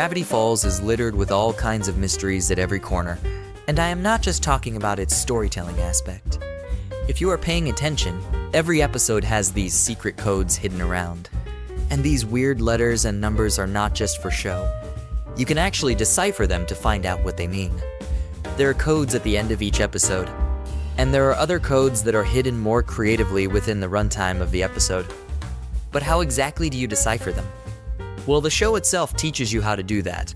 Gravity Falls is littered with all kinds of mysteries at every corner, and I am not just talking about its storytelling aspect. If you are paying attention, every episode has these secret codes hidden around. And these weird letters and numbers are not just for show. You can actually decipher them to find out what they mean. There are codes at the end of each episode, and there are other codes that are hidden more creatively within the runtime of the episode. But how exactly do you decipher them? Well, the show itself teaches you how to do that.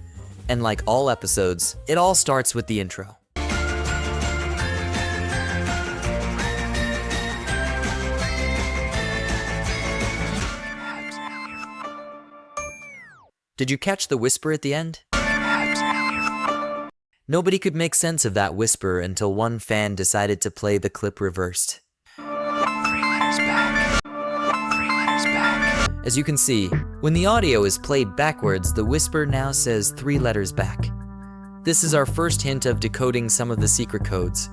And like all episodes, it all starts with the intro. Did you catch the whisper at the end? Nobody could make sense of that whisper until one fan decided to play the clip reversed. 3 letters back. 3 letters back. As you can see, when the audio is played backwards, the whisper now says 3 letters back. This is our first hint of decoding some of the secret codes.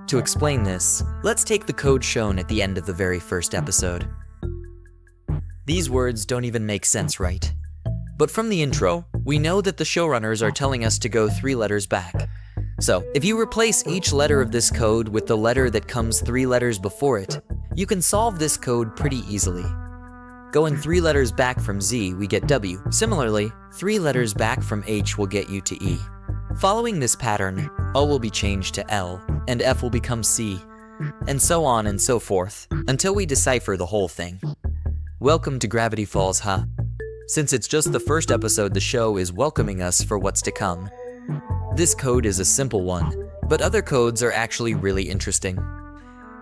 To explain this, let's take the code shown at the end of the very first episode. These words don't even make sense, right? But from the intro, we know that the showrunners are telling us to go 3 letters back. So, if you replace each letter of this code with the letter that comes 3 letters before it, you can solve this code pretty easily. Going 3 letters back from Z, we get W. Similarly, 3 letters back from H will get you to E. Following this pattern, O will be changed to L, and F will become C, and so on and so forth, until we decipher the whole thing. Welcome to Gravity Falls, huh? Since it's just the first episode, the show is welcoming us for what's to come. This code is a simple one, but other codes are actually really interesting.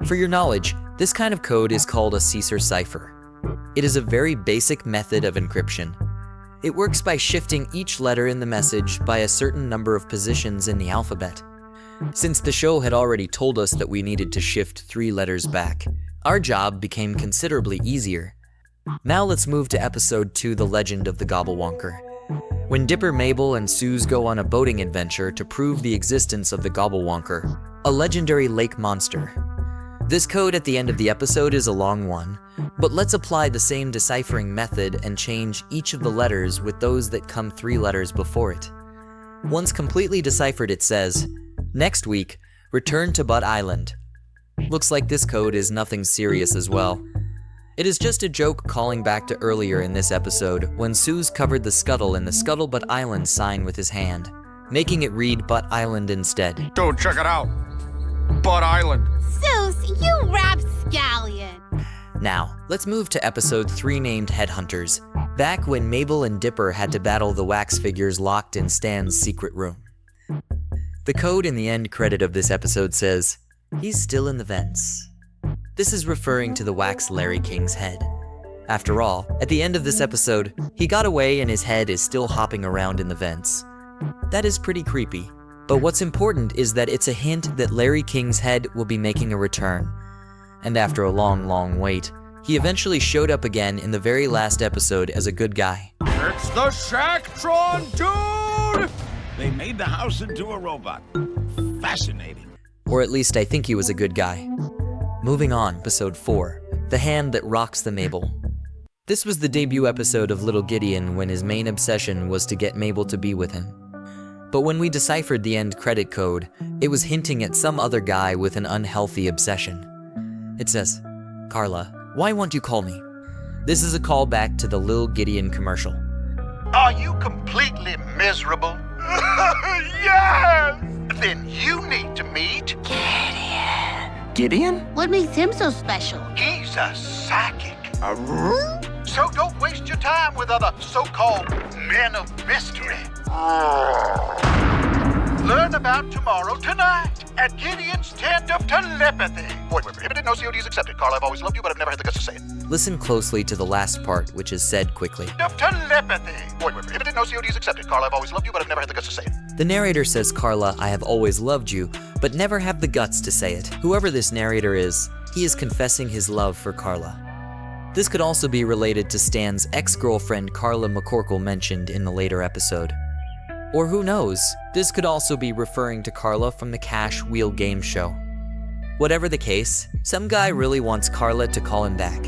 For your knowledge, this kind of code is called a Ciphers cipher. It is a very basic method of encryption. It works by shifting each letter in the message by a certain number of positions in the alphabet. Since the show had already told us that we needed to shift 3 letters back, our job became considerably easier. Now let's move to episode 2, The Legend of the Gobblewonker. When Dipper, Mabel, and Suze go on a boating adventure to prove the existence of the Gobblewonker, a legendary lake monster. This code at the end of the episode is a long one, but let's apply the same deciphering method and change each of the letters with those that come 3 letters before it. Once completely deciphered, it says, "Next week, return to Butt Island." Looks like this code is nothing serious as well. It is just a joke calling back to earlier in this episode when Suze covered the scuttle in the Scuttlebutt Island sign with his hand, making it read Butt Island instead. Go check it out. Butt Island. Suze, you rapscallion! Now, let's move to episode 3 named Headhunters, back when Mabel and Dipper had to battle the wax figures locked in Stan's secret room. The code in the end credit of this episode says, "He's still in the vents." This is referring to the wax Larry King's head. After all, at the end of this episode, he got away and his head is still hopping around in the vents. That is pretty creepy. But what's important is that it's a hint that Larry King's head will be making a return. And after a long wait, he eventually showed up again in the very last episode as a good guy. It's the Shacktron, dude! They made the house into a robot. Fascinating. Or at least I think he was a good guy. Moving on, episode 4, The Hand That Rocks the Mabel. This was the debut episode of Little Gideon when his main obsession was to get Mabel to be with him. But when we deciphered the end credit code, it was hinting at some other guy with an unhealthy obsession. It says, "Carla, why won't you call me?" This is a callback to the Lil Gideon commercial. Are you completely miserable? Yes! Then you need to meet Gideon? What makes him so special? He's a psychic. So don't waste your time with other so-called men of mystery. Learn about tomorrow tonight at Gideon's Tent of Telepathy. Void where prohibited, no CODs accepted. Carl, I've always loved you, but I've never had the guts to say it. Listen closely to the last part, which is said quickly. Of telepathy. Void where prohibited, no CODs accepted. Carl, I've always loved you, but I've never had the guts to say it. The narrator says, "Carla, I have always loved you, but never have the guts to say it." Whoever this narrator is, he is confessing his love for Carla. This could also be related to Stan's ex-girlfriend Carla McCorkle mentioned in the later episode. Or who knows, this could also be referring to Carla from the Cash Wheel game show. Whatever the case, some guy really wants Carla to call him back.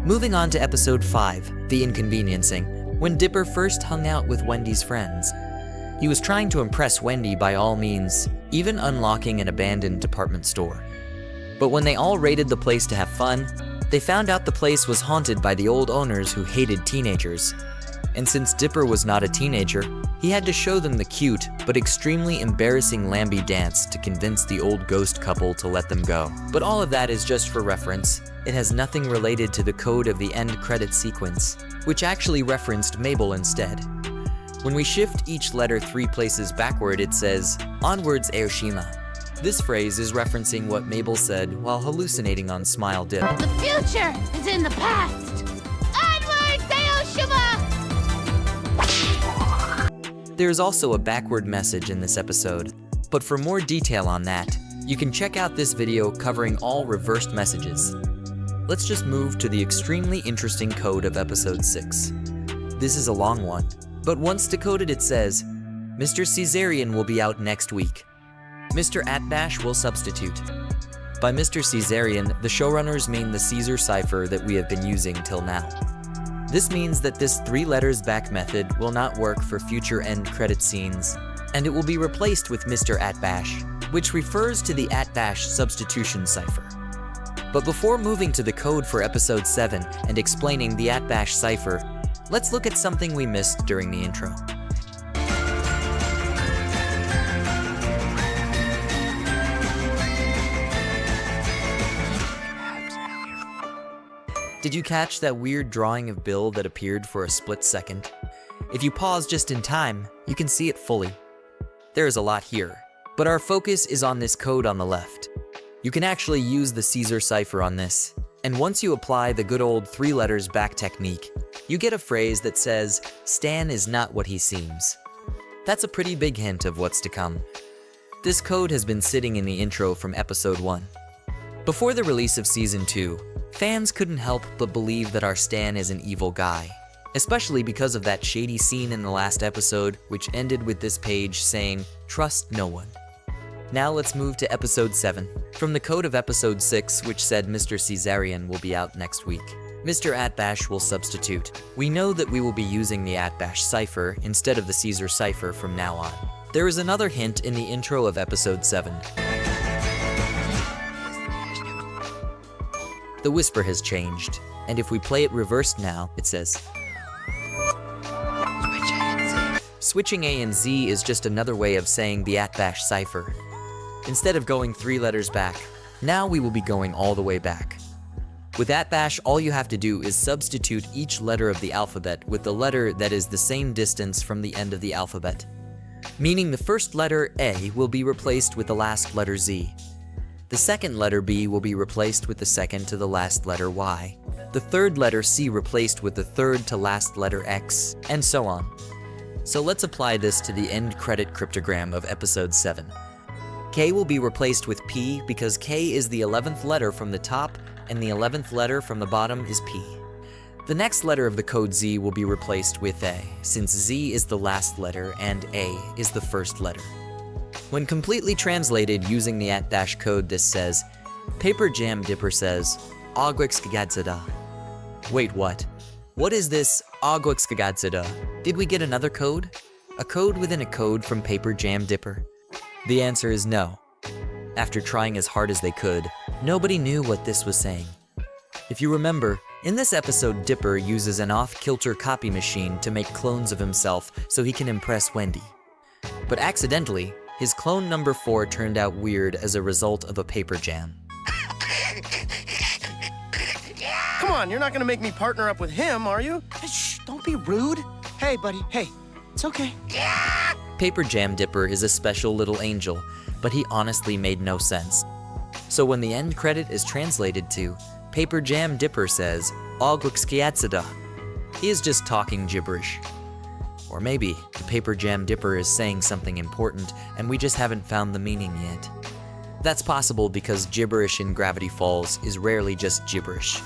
Moving on to episode 5, The Inconveniencing. when Dipper first hung out with Wendy's friends. He was trying to impress Wendy by all means, even unlocking an abandoned department store. But when they all raided the place to have fun, they found out the place was haunted by the old owners who hated teenagers. And since Dipper was not a teenager, he had to show them the cute but extremely embarrassing Lambie dance to convince the old ghost couple to let them go. But all of that is just for reference. It has nothing related to the code of the end credit sequence, which actually referenced Mabel instead. When we shift each letter 3 places backward, it says, "Onwards Aoshima." This phrase is referencing what Mabel said while hallucinating on Smile Dip. The future is in the past. Onward, Aoshima! There's also a backward message in this episode, but for more detail on that, you can check out this video covering all reversed messages. Let's just move to the extremely interesting code of episode 6. This is a long one, but once decoded it says, Mr. Caesarian will be out next week. Mr. Atbash will substitute. By Mr. Caesarian, the showrunners mean the Caesar cipher that we have been using till now. This means that this 3 letters back method will not work for future end credit scenes, and it will be replaced with Mr. Atbash, which refers to the Atbash substitution cipher. But before moving to the code for episode 7 and explaining the Atbash cipher, let's look at something we missed during the intro. Did you catch that weird drawing of Bill that appeared for a split second? If you pause just in time, you can see it fully. There is a lot here, but our focus is on this code on the left. You can actually use the Caesar cipher on this, and once you apply the good old 3 letters back technique, you get a phrase that says, "Stan is not what he seems." That's a pretty big hint of what's to come. This code has been sitting in the intro from episode 1. Before the release of season 2, fans couldn't help but believe that our Stan is an evil guy, especially because of that shady scene in the last episode, which ended with this page saying, "Trust no one." Now let's move to episode 7. From the code of episode 6, which said Mr. Caesarian will be out next week. Mr. Atbash will substitute. We know that we will be using the Atbash cipher instead of the Caesar cipher from now on. There is another hint in the intro of episode 7. The whisper has changed, and if we play it reversed now, it says, Switching A and Z is just another way of saying the Atbash cipher. Instead of going 3 letters back, now we will be going all the way back. With Atbash, all you have to do is substitute each letter of the alphabet with the letter that is the same distance from the end of the alphabet. Meaning the first letter A will be replaced with the last letter Z. The second letter B will be replaced with the second to the last letter Y. The third letter C replaced with the third to last letter X, and so on. So let's apply this to the end credit cryptogram of episode 7. K will be replaced with P because K is the 11th letter from the top and the 11th letter from the bottom is P. The next letter of the code Z will be replaced with A, since Z is the last letter and A is the first letter. When completely translated using the Atbash code, this says, Paper Jam Dipper says, Ogwixkagadsada. Wait, what? What is this Ogwixkagadsada? Did we get another code? A code within a code from Paper Jam Dipper? The answer is no. After trying as hard as they could, nobody knew what this was saying. If you remember, in this episode, Dipper uses an off-kilter copy machine to make clones of himself so he can impress Wendy. But accidentally, his clone number 4 turned out weird as a result of a paper jam. Come on, you're not gonna make me partner up with him, are you? Shh, don't be rude. Hey, buddy, hey, it's okay. Paper Jam Dipper is a special little angel, but he honestly made no sense. So when the end credit is translated to, Paper Jam Dipper says, Ogwixkiatsada, he is just talking gibberish. Or maybe the Paper Jam Dipper is saying something important and we just haven't found the meaning yet. That's possible because gibberish in Gravity Falls is rarely just gibberish.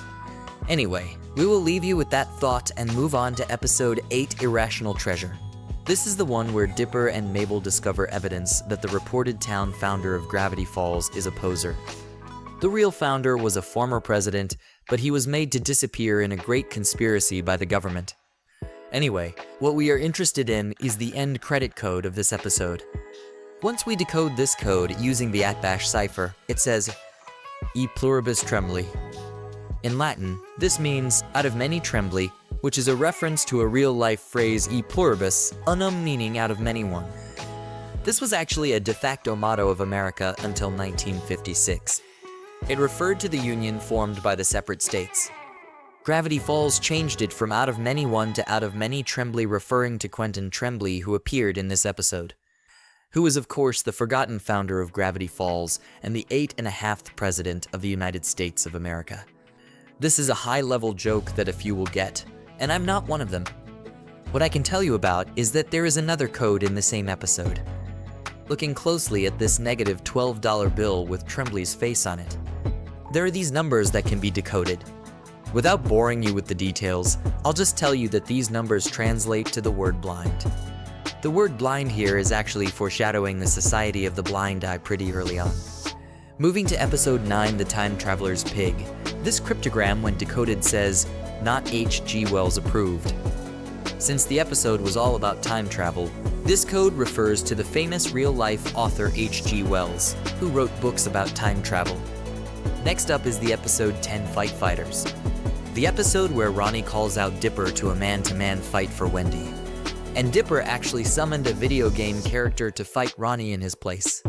Anyway, we will leave you with that thought and move on to episode 8, Irrational Treasure. This is the one where Dipper and Mabel discover evidence that the reported town founder of Gravity Falls is a poser. The real founder was a former president, but he was made to disappear in a great conspiracy by the government. Anyway, what we are interested in is the end credit code of this episode. Once we decode this code using the Atbash cipher, it says, E pluribus trembli. In Latin, this means out of many trembli, which is a reference to a real-life phrase e pluribus, unum meaning out of many one. This was actually a de facto motto of America until 1956. It referred to the union formed by the separate states. Gravity Falls changed it from out of many one to out of many trembly, referring to Quentin Tremblay, who appeared in this episode, who is of course the forgotten founder of Gravity Falls and the 8.5th president of the United States of America. This is a high-level joke that a few will get, and I'm not one of them. What I can tell you about is that there is another code in the same episode. Looking closely at this negative $12 bill with Tremblay's face on it, there are these numbers that can be decoded. Without boring you with the details, I'll just tell you that these numbers translate to the word blind. The word blind here is actually foreshadowing the Society of the Blind Eye pretty early on. Moving to episode 9, The Time Traveler's Pig, this cryptogram when decoded says, not H.G. Wells approved. Since the episode was all about time travel, this code refers to the famous real-life author H.G. Wells, who wrote books about time travel. Next up is the episode 10, Fight Fighters. The episode where Ronnie calls out Dipper to a man-to-man fight for Wendy. And Dipper actually summoned a video game character to fight Ronnie in his place.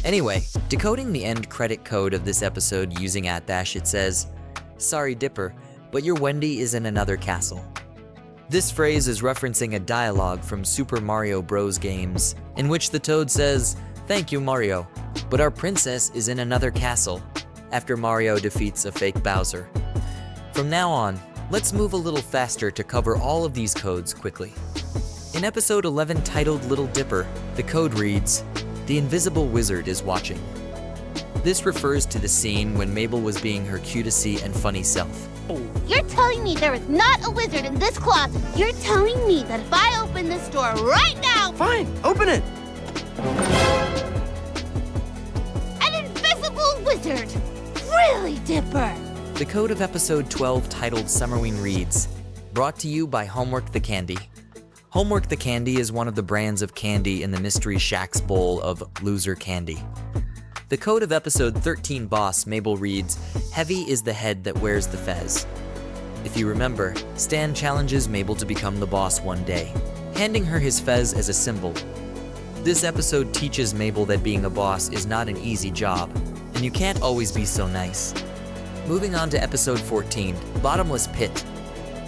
Anyway, decoding the end credit code of this episode using Atbash, it says, sorry Dipper, but your Wendy is in another castle. This phrase is referencing a dialogue from Super Mario Bros. Games, in which the Toad says, thank you Mario, but our princess is in another castle, after Mario defeats a fake Bowser. From now on, let's move a little faster to cover all of these codes quickly. In episode 11 titled Little Dipper, the code reads, the invisible wizard is watching. This refers to the scene when Mabel was being her cutesy and funny self. You're telling me there is not a wizard in this closet. You're telling me that if I open this door right now... Fine, open it. An invisible wizard! Really, Dipper? The code of episode 12 titled Summerween reads, brought to you by Homework the Candy. Homework the Candy is one of the brands of candy in the Mystery Shack's bowl of loser candy. The code of episode 13 boss Mabel reads, heavy is the head that wears the fez. If you remember, Stan challenges Mabel to become the boss one day, handing her his fez as a symbol. This episode teaches Mabel that being a boss is not an easy job, and you can't always be so nice. Moving on to episode 14, Bottomless Pit.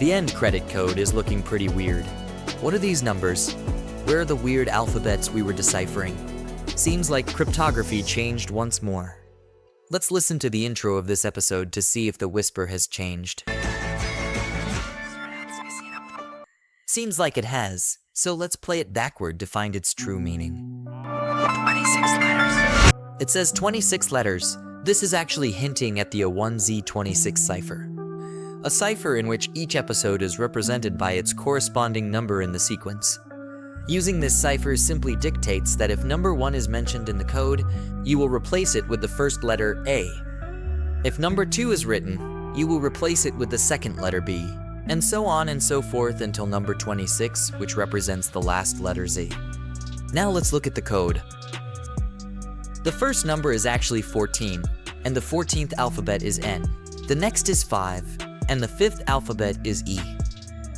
The end credit code is looking pretty weird. What are these numbers? Where are the weird alphabets we were deciphering? Seems like cryptography changed once more. Let's listen to the intro of this episode to see if the whisper has changed. Seems like it has, so let's play it backward to find its true meaning. 26 letters. It says 26 letters. This is actually hinting at the A1Z26 cipher. A cipher in which each episode is represented by its corresponding number in the sequence. Using this cipher simply dictates that if number 1 is mentioned in the code, you will replace it with the first letter A. If number 2 is written, you will replace it with the second letter B, and so on and so forth until number 26, which represents the last letter Z. Now let's look at the code. The first number is actually 14, and the 14th alphabet is N. The next is 5, and the 5th alphabet is E.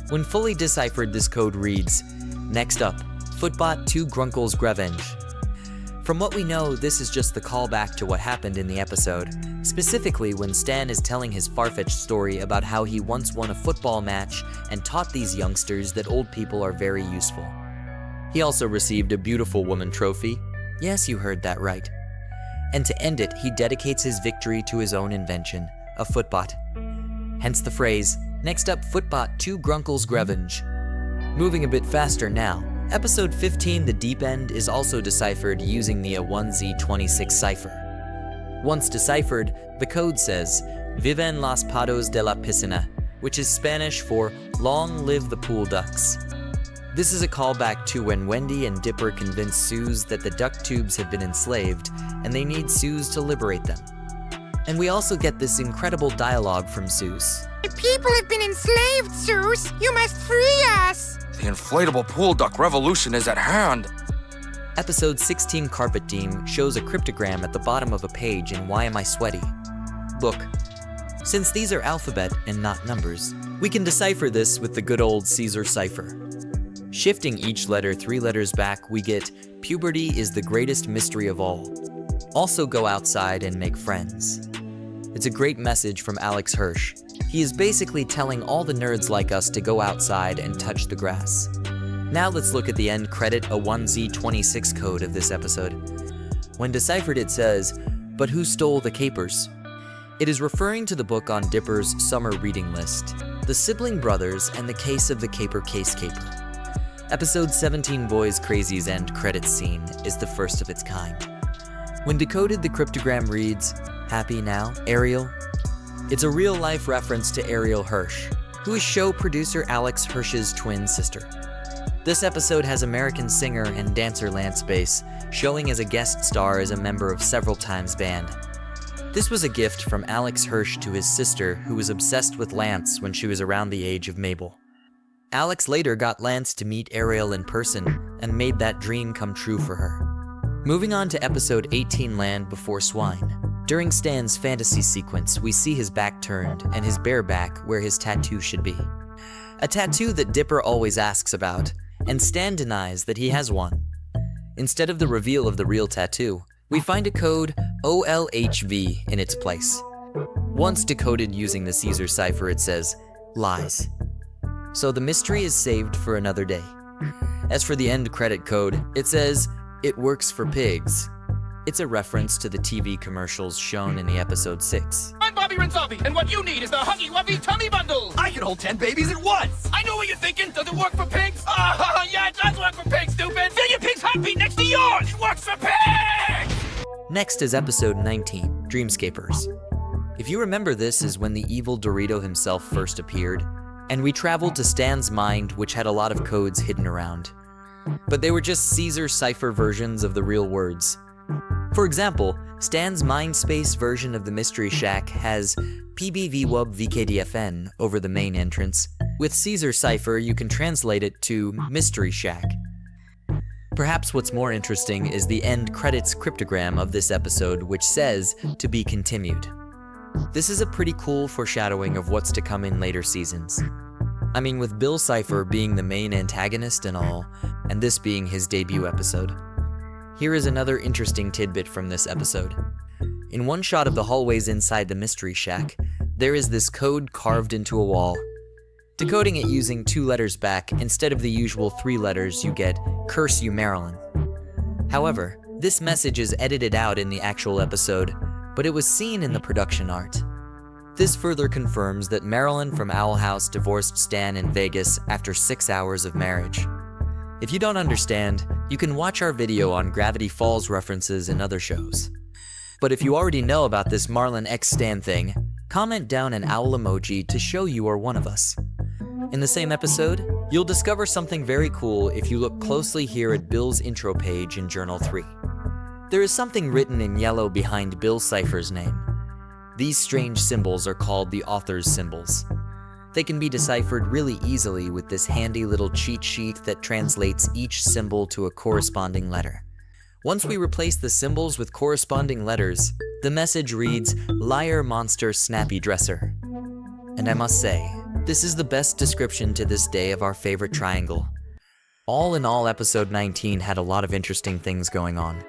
When fully deciphered, this code reads, next up, Footbot 2 Grunkle's Grevenge. From what we know, this is just the callback to what happened in the episode, specifically when Stan is telling his far-fetched story about how he once won a football match and taught these youngsters that old people are very useful. He also received a beautiful woman trophy. Yes, you heard that right. And to end it, he dedicates his victory to his own invention, a footbot. Hence the phrase, next up Footbot 2 Grunkle's Grevenge. Moving a bit faster now, episode 15, The Deep End, is also deciphered using the A1Z26 cipher. Once deciphered, the code says, Viven las patos de la piscina, which is Spanish for long live the pool ducks. This is a callback to when Wendy and Dipper convince Suze that the duck tubes have been enslaved and they need Suze to liberate them. And we also get this incredible dialogue from Zeus. People have been enslaved, Zeus. You must free us. The inflatable pool duck revolution is at hand. Episode 16 Carpet Team shows a cryptogram at the bottom of a page in Why Am I Sweaty? Look, since these are alphabet and not numbers, we can decipher this with the good old Caesar cipher. Shifting each letter 3 letters back, we get puberty is the greatest mystery of all. Also go outside and make friends. It's a great message from Alex Hirsch. He is basically telling all the nerds like us to go outside and touch the grass. Now let's look at the end credit, a 1Z26 code of this episode. When deciphered it says, "But who stole the capers?" It is referring to the book on Dipper's summer reading list, The Sibling Brothers and the Case of the Caper Case Caper. Episode 17 Boys Crazy's end credits scene is the first of its kind. When Decoded, the cryptogram reads, "Happy now, Ariel?" It's a real-life reference to Ariel Hirsch, who is show producer Alex Hirsch's twin sister. This episode has American singer and dancer Lance Bass showing as a guest star as a member of Several Times Band. This was a gift from Alex Hirsch to his sister, who was obsessed with Lance when she was around the age of Mabel. Alex later got Lance to meet Ariel in person and made that dream come true for her. Moving on to episode 18 Land Before Swine. During Stan's fantasy sequence, we see his back turned and his bare back where his tattoo should be. A tattoo that Dipper always asks about, and Stan denies that he has one. Instead of the reveal of the real tattoo, we find a code OLHV in its place. Once decoded using the Caesar cipher, it says, lies. So the mystery is saved for another day. As for the end credit code, it says, it works for pigs. It's a reference to the TV commercials shown in the episode 6. I'm Bobby Renzovi, and what you need is the Huggy Wuggy Tummy Bundle. I can hold 10 babies at once. I know what you're thinking. Does it work for pigs? Yeah, it does work for pigs, stupid. Fill your pig's heartbeat next to yours. It works for pigs. Next is episode 19, Dreamscapers. If you remember, this is when the evil Dorito himself first appeared, and we traveled to Stan's mind, which had a lot of codes hidden around. But they were just Caesar cipher versions of the real words. For example, Stan's Mindspace version of the Mystery Shack has PBVWUB VKDFN over the main entrance. With Caesar cipher, you can translate it to Mystery Shack. Perhaps what's more interesting is the end credits cryptogram of this episode, which says, "To be continued." This is a pretty cool foreshadowing of what's to come in later seasons. I mean, with Bill Cipher being the main antagonist and all, and this being his debut episode. Here is another interesting tidbit from this episode. In one shot of the hallways inside the Mystery Shack, there is this code carved into a wall. Decoding it using 2 letters back, instead of the usual 3 letters, you get, "Curse you, Marilyn." However, this message is edited out in the actual episode, but it was seen in the production art. This further confirms that Marilyn from Owl House divorced Stan in Vegas after 6 hours of marriage. If you don't understand, you can watch our video on Gravity Falls references in other shows. But if you already know about this Marlon X Stan thing, comment down an owl emoji to show you are one of us. In the same episode, you'll discover something very cool if you look closely here at Bill's intro page in Journal 3. There is something written in yellow behind Bill Cipher's name. These strange symbols are called the author's symbols. They can be deciphered really easily with this handy little cheat sheet that translates each symbol to a corresponding letter. Once we replace the symbols with corresponding letters, the message reads, "Liar, monster, snappy dresser." And I must say, this is the best description to this day of our favorite triangle. All in all, episode 19 had a lot of interesting things going on.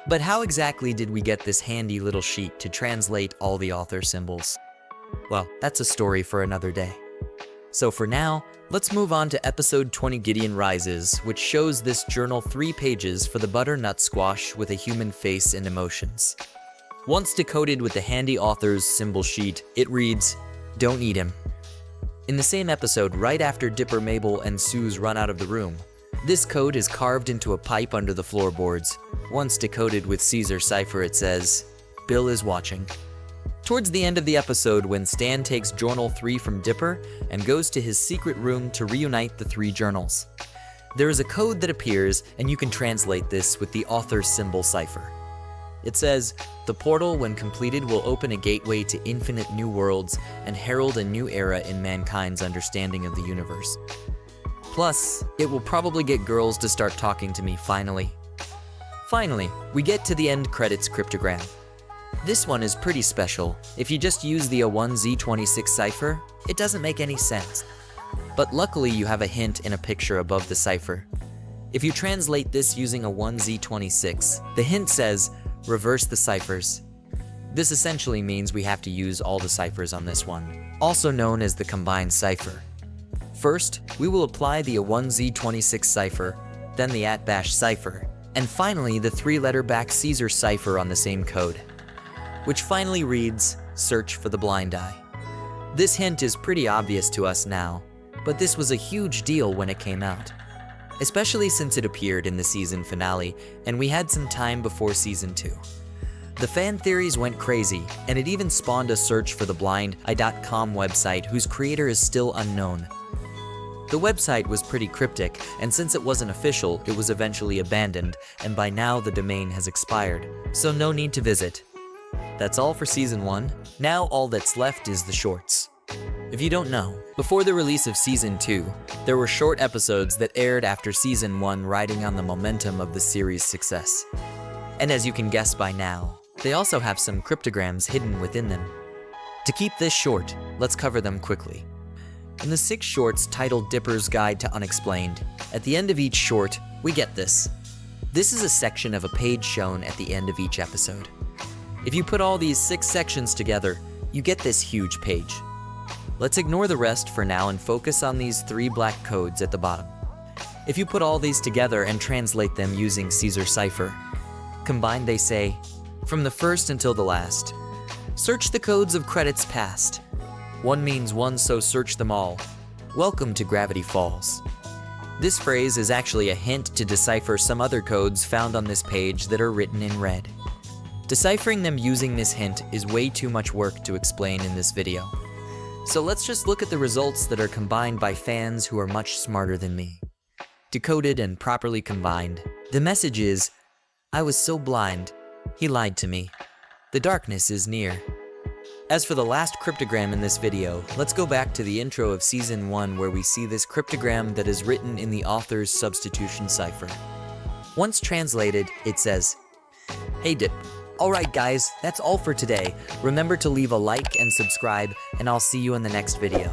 But how exactly did we get this handy little sheet to translate all the author symbols? Well, that's a story for another day. So for now, let's move on to episode 20 Gideon Rises, which shows this journal 3 pages for the butternut squash with a human face and emotions. Once decoded with the handy author's symbol sheet, it reads, "Don't eat him." In the same episode, right after Dipper, Mabel, and Suze run out of the room, this code is carved into a pipe under the floorboards. Once decoded with Caesar cipher, it says, "Bill is watching." Towards the end of the episode, when Stan takes Journal 3 from Dipper and goes to his secret room to reunite the 3 journals, there is a code that appears, and you can translate this with the author's symbol cipher. It says, "The portal, when completed, will open a gateway to infinite new worlds and herald a new era in mankind's understanding of the universe. Plus, it will probably get girls to start talking to me finally." Finally, we get to the end credits cryptogram. This one is pretty special. If you just use the A1Z26 cipher, it doesn't make any sense. But luckily you have a hint in a picture above the cipher. If you translate this using a 1Z26, the hint says, "Reverse the ciphers." This essentially means we have to use all the ciphers on this one, also known as the combined cipher. First, we will apply the A1Z26 cipher, then the Atbash cipher, and finally the 3-letter back Caesar cipher on the same code, which finally reads, "Search for the blind eye." This hint is pretty obvious to us now, but this was a huge deal when it came out, especially since it appeared in the season finale and we had some time before season 2. The fan theories went crazy, and it even spawned a search for the blindeye.com website whose creator is still unknown. The website was pretty cryptic, and since it wasn't official, it was eventually abandoned, and by now the domain has expired, so no need to visit. That's all for season 1. Now all that's left is the shorts. If you don't know, before the release of season 2, there were short episodes that aired after season 1 riding on the momentum of the series' success. And as you can guess by now, they also have some cryptograms hidden within them. To keep this short, let's cover them quickly. In the 6 shorts titled Dipper's Guide to Unexplained, at the end of each short, we get this. This is a section of a page shown at the end of each episode. If you put all these 6 sections together, you get this huge page. Let's ignore the rest for now and focus on these 3 black codes at the bottom. If you put all these together and translate them using Caesar cipher, combined they say, "From the first until the last, search the codes of credits past. One means one, so search them all. Welcome to Gravity Falls." This phrase is actually a hint to decipher some other codes found on this page that are written in red. Deciphering them using this hint is way too much work to explain in this video. So let's just look at the results that are combined by fans who are much smarter than me. Decoded and properly combined. The message is, "I was so blind, he lied to me. The darkness is near." As for the last cryptogram in this video, let's go back to the intro of season 1 where we see this cryptogram that is written in the author's substitution cipher. Once translated, it says, "Hey Dip. Alright guys, that's all for today. Remember to leave a like and subscribe, and I'll see you in the next video."